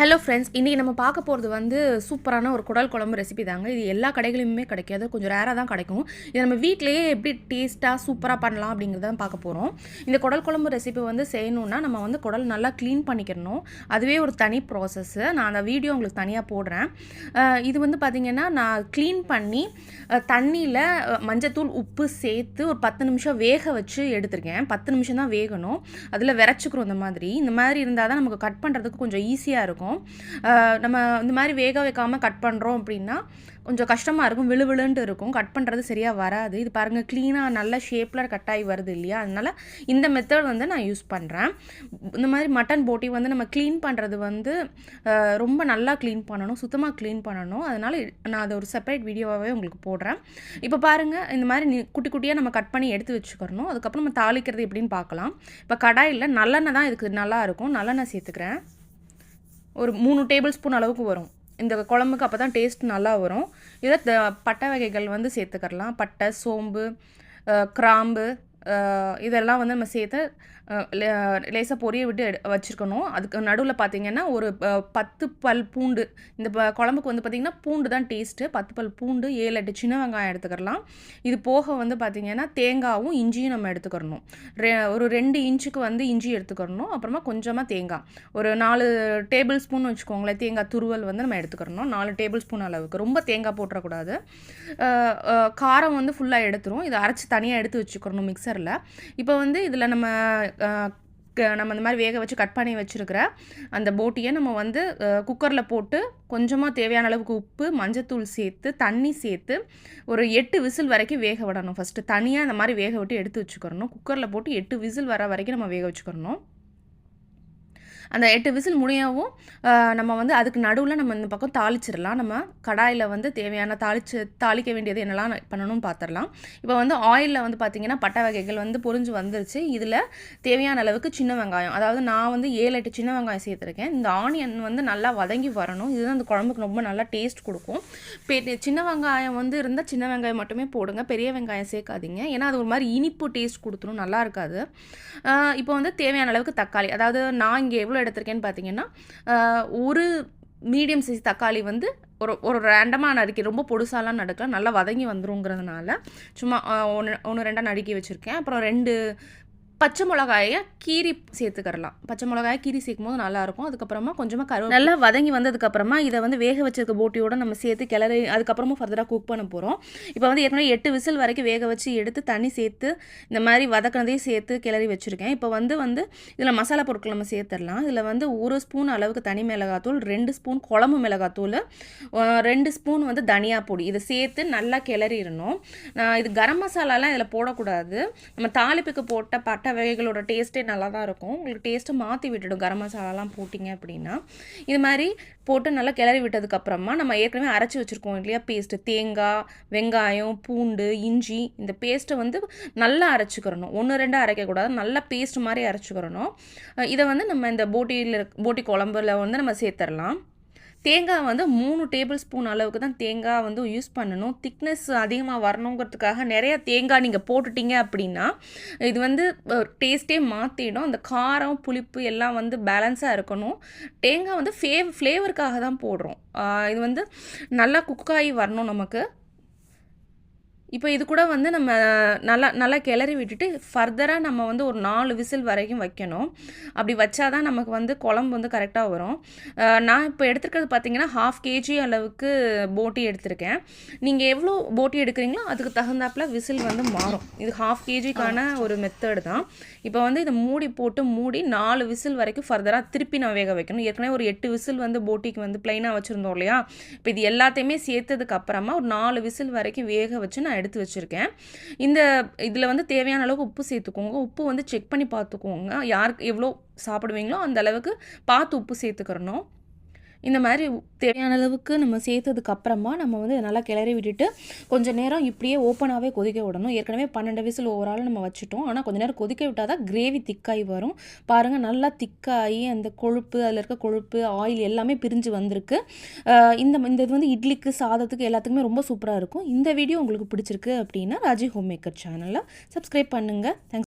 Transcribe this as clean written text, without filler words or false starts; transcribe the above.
Hello friends, இன்றைக்கி நம்ம பார்க்க போகிறது வந்து சூப்பரான ஒரு குடல் குழம்பு ரெசிபி தாங்க. இது எல்லா கடைகளிலுமே கிடைக்காது, கொஞ்சம் ரேராக தான் கிடைக்கும். இதை நம்ம வீட்டிலேயே எப்படி டேஸ்ட்டாக சூப்பராக பண்ணலாம் அப்படிங்கிறத தான் பார்க்க போகிறோம். இந்த குடல் குழம்பு ரெசிபி வந்து செய்யணுன்னா நம்ம வந்து குடல் நல்லா க்ளீன் பண்ணிக்கிறணும். அதுவே ஒரு தனி ப்ராசஸ்ஸு. நான் அந்த வீடியோ உங்களுக்கு தனியாக போடுறேன். இது வந்து பார்த்திங்கன்னா நான் க்ளீன் பண்ணி தண்ணியில் மஞ்சத்தூள் உப்பு சேர்த்து ஒரு 10 நிமிஷம் வேக வச்சு எடுத்திருக்கேன். 10 நிமிஷம் தான் வேகணும். அதில் விரைச்சிக்கிறோம். இந்த மாதிரி இருந்தால் தான் நமக்கு கட் பண்ணுறதுக்கு கொஞ்சம் ஈஸியாக இருக்கும். நம்ம இந்த மாதிரி வேக வைக்காமல் கட் பண்ணுறோம் அப்படின்னா கொஞ்சம் கஷ்டமாக இருக்கும், விழுவிழுன்ட்டு இருக்கும், கட் பண்ணுறது சரியாக வராது. இது பாருங்கள், க்ளீனாக நல்ல ஷேப்பில் கட் ஆகி வருது இல்லையா? அதனால் இந்த மெத்தட் வந்து நான் யூஸ் பண்ணுறேன். இந்த மாதிரி மட்டன் போட்டி வந்து நம்ம க்ளீன் பண்ணுறது வந்து ரொம்ப நல்லா க்ளீன் பண்ணணும், சுத்தமாக க்ளீன் பண்ணணும். அதனால் நான் அதை ஒரு செப்பரேட் வீடியோவாகவே உங்களுக்கு போடுறேன். இப்போ பாருங்கள், இந்த மாதிரி குட்டி குட்டியாக நம்ம கட் பண்ணி எடுத்து வச்சுக்கிறணும். அதுக்கப்புறம் நம்ம தாளிக்கிறது எப்படின்னு பார்க்கலாம். இப்போ கடாயில் நல்லெண்ணெய் தான் இதுக்கு நல்லாயிருக்கும். நல்லெண்ணெய் சேர்த்துக்கிறேன். ஒரு 3 டேபிள் ஸ்பூன் அளவுக்கு வரும் இந்த குழம்புக்கு. அப்போ தான் டேஸ்ட் நல்லா வரும். இதில் பட்டை வகைகள் வந்து சேர்த்துக்கலாம். பட்டை, சோம்பு, கிராம்பு, இதெல்லாம் வந்து நம்ம சேர்த்து லேசாக பொரிய விட்டு வச்சுருக்கணும். அதுக்கு நடுவில் பார்த்திங்கன்னா ஒரு 10 பல் பூண்டு. இந்த குழம்புக்கு வந்து பார்த்திங்கன்னா பூண்டு தான் டேஸ்ட்டு. 10 பல் பூண்டு, 7-8 சின்ன வெங்காயம் எடுத்துக்கலாம். இது போக வந்து பார்த்திங்கன்னா தேங்காயும் இஞ்சியும் நம்ம எடுத்துக்கிறணும். ஒரு 2 இன்ச்சுக்கு வந்து இஞ்சி எடுத்துக்கிறணும். அப்புறமா கொஞ்சமாக தேங்காய், ஒரு 4 டேபிள் ஸ்பூன் வச்சுக்கோங்களேன். தேங்காய் துருவல் வந்து நம்ம எடுத்துக்கிறணும். 4 டேபிள் ஸ்பூன் அளவுக்கு. ரொம்ப தேங்காய் போட்டுறக்கூடாது. காரம் வந்து ஃபுல்லாக எடுத்துரும். இதை அரைச்சி தனியாக எடுத்து வச்சுக்கிறணும் மிக்சரில். இப்போ வந்து இதில் நம்ம இந்த மாதிரி வேக வச்சு கட் பண்ணி வச்சுருக்கிற அந்த போட்டியை நம்ம வந்து குக்கரில் போட்டு கொஞ்சமாக தேவையான அளவுக்கு உப்பு, மஞ்சத்தூள் சேர்த்து தண்ணி சேர்த்து ஒரு 8 விசில் வரைக்கும் வேக விடணும். ஃபஸ்ட்டு தனியாக இந்த மாதிரி வேக விட்டு எடுத்து வச்சுக்கிறணும். குக்கரில் போட்டு 8 விசில் வர வரைக்கும் நம்ம வேக வச்சுக்கிறணும். அந்த 8 விசில் முடியவும் நம்ம வந்து அதுக்கு நடுவில் நம்ம இந்த பக்கம் தாளிச்சிடலாம். நம்ம கடாயில் வந்து தேவையான தாளிக்க வேண்டியது என்னெல்லாம் பண்ணணும்னு பார்த்துடலாம். இப்போ வந்து ஆயிலில் வந்து பார்த்திங்கன்னா பட்டை வகைகள் வந்து பொரிஞ்சு வந்துருச்சு. இதில் தேவையான அளவுக்கு சின்ன வெங்காயம், அதாவது நான் வந்து 7-8 சின்ன வெங்காயம் சேர்த்துருக்கேன். இந்த ஆனியன் வந்து நல்லா வதங்கி வரணும். இதுதான் அந்த குழம்புக்கு ரொம்ப நல்லா டேஸ்ட் கொடுக்கும். சின்ன வெங்காயம் வந்து இருந்தால் சின்ன வெங்காயம் மட்டுமே போடுங்க, பெரிய வெங்காயம் சேர்க்காதீங்க. ஏன்னா அது ஒரு மாதிரி இனிப்பு டேஸ்ட் கொடுத்துரும், நல்லா இருக்காது. இப்போ வந்து தேவையான அளவுக்கு தக்காளி, அதாவது நான் இங்கே எவ்வளோ எடுத்திருக்கேன்னு பார்த்தீங்கன்னா ஒரு மீடியம் சைஸ் தக்காளி வந்து ஒரு ரேண்டமாக நறுக்கி, ரொம்ப பொடுசாலாம் நடுக்கலாம், நல்லா வதங்கி வந்துருங்கிறதுனால சும்மா 1-2 நறுக்கி வச்சுருக்கேன். அப்புறம் 2 பச்சை மிளகாயை கீரி சேர்த்துக்கிறலாம். பச்சை மிளகாயை கீரி சேர்க்கும் போது நல்லாயிருக்கும். அதுக்கப்புறமா கொஞ்சமாக நல்லா வதங்கி வந்ததுக்கப்புறமா இதை வந்து வேக வச்சிருக்க போட்டியோடு நம்ம சேர்த்து கிளறி அதுக்கப்புறமா ஃபர்தராக குக் பண்ண போகிறோம். இப்போ வந்து ஏற்கனவே 8 விசில் வரைக்கும் வேக வச்சு எடுத்து தண்ணி சேர்த்து இந்த மாதிரி வதக்கினதையும் சேர்த்து கிளறி வச்சுருக்கேன். இப்போ வந்து இதில் மசாலா பொருட்கள் நம்ம சேர்த்துடலாம். இதில் வந்து 1 ஸ்பூன் அளவுக்கு தனி மிளகாத்தூள், 2 ஸ்பூன் குழம்பு மிளகாத்தூள், 2 ஸ்பூன் வந்து தனியா பொடி, இதை சேர்த்து நல்லா கிளறிடணும். இது கரம் மசாலாலாம் இதில் போடக்கூடாது. நம்ம தாளிப்புக்கு போட்ட பட்டை வகைகளோட டேஸ்ட்டே நல்லா தான் இருக்கும். உங்களுக்கு டேஸ்ட்டை மாற்றி விட்டுடும் கரம் மசாலாலாம் போட்டிங்க அப்படின்னா. இது மாதிரி போட்டு நல்லா கிளறி விட்டதுக்கப்புறமா நம்ம ஏற்கனவே அரைச்சி வச்சுருக்கோம் இல்லையா பேஸ்ட்டு, தேங்காய், வெங்காயம், பூண்டு, இஞ்சி, இந்த பேஸ்ட்டை வந்து நல்லா அரைச்சிக்கிறணும். 1-2 அரைக்கக்கூடாது, நல்லா பேஸ்ட் மாதிரி அரைச்சிக்கிறணும். இதை வந்து நம்ம இந்த போட்டி குழம்புல வந்து நம்ம சேர்த்துடலாம். தேங்காய் வந்து 3 டேபிள் ஸ்பூன் அளவுக்கு தான் தேங்காய் வந்து யூஸ் பண்ணணும். திக்னஸ் அதிகமாக வரணுங்கிறதுக்காக நிறையா தேங்காய் நீங்கள் போட்டுட்டீங்க அப்படின்னா இது வந்து டேஸ்ட்டே மாற்றிடும். அந்த காரம், புளிப்பு எல்லாம் வந்து பேலன்ஸாக இருக்கணும். தேங்காய் வந்து ஃப்ளேவருக்காக தான் போடுறோம். இது வந்து நல்லா குக்காகி வரணும் நமக்கு. இப்போ இது கூட வந்து நம்ம நல்லா கிளறி விட்டுட்டு ஃபர்தராக நம்ம வந்து ஒரு 4 விசில் வரைக்கும் வைக்கணும். அப்படி வச்சா தான் நமக்கு வந்து குழம்பு வந்து கரெக்டாக வரும். நான் இப்போ எடுத்துருக்கிறது பார்த்திங்கன்னா 1/2 kg அளவுக்கு போட்டி எடுத்திருக்கேன். நீங்கள் எவ்வளோ போட்டி எடுக்கிறீங்களோ அதுக்கு தகுந்தாப்பில் விசில் வந்து மாறும். இது 1/2 kgக்கான ஒரு மெத்தடு தான். இப்போ வந்து இதை மூடி 4 விசில் வரைக்கும் ஃபர்தராக திருப்பி நான் வேக வைக்கணும். ஏற்கனவே ஒரு 8 விசில் வந்து போட்டிக்கு வந்து ப்ளைனாக வச்சுருந்தோம் இல்லையா? இப்போ இது எல்லாத்தையுமே சேர்த்ததுக்கு அப்புறமா ஒரு 4 விசில் வரைக்கும் வேக வச்சு நான் எடுத்து வச்சுருக்கேன். இதில் வந்து தேவையான அளவுக்கு உப்பு சேர்த்துக்கோங்க. உப்பு வந்து செக் பண்ணி பார்த்துக்கோங்க. யாருக்கு எவ்வளோ சாப்பிடுவீங்களோ அந்த அளவுக்கு பார்த்து உப்பு சேர்த்துக்கிறணும். இந்த மாதிரி தேவையான அளவுக்கு நம்ம சேர்த்ததுக்கப்புறமா நம்ம வந்து நல்லா கிளறி விட்டுட்டு கொஞ்சம் நேரம் இப்படியே ஓப்பனாகவே கொதிக்க விடணும். ஏற்கனவே 12 விசில் ஓவரால் நம்ம வச்சுட்டோம். ஆனால் கொஞ்சம் நேரம் கொதிக்க விட்டால் தான் கிரேவி திக்காகி வரும். பாருங்கள், நல்லா திக்காகி அந்த கொழுப்பு, அதில் இருக்க கொழுப்பு, ஆயில் எல்லாமே பிரிஞ்சு வந்திருக்கு. இந்த இது வந்து இட்லிக்கு, சாதத்துக்கு எல்லாத்துக்குமே ரொம்ப சூப்பராக இருக்கும். இந்த வீடியோ உங்களுக்கு பிடிச்சிருக்கு அப்படின்னா ராஜி ஹோம் மேக்கர் சேனலை சப்ஸ்கிரைப் பண்ணுங்கள். தேங்க்ஸ்.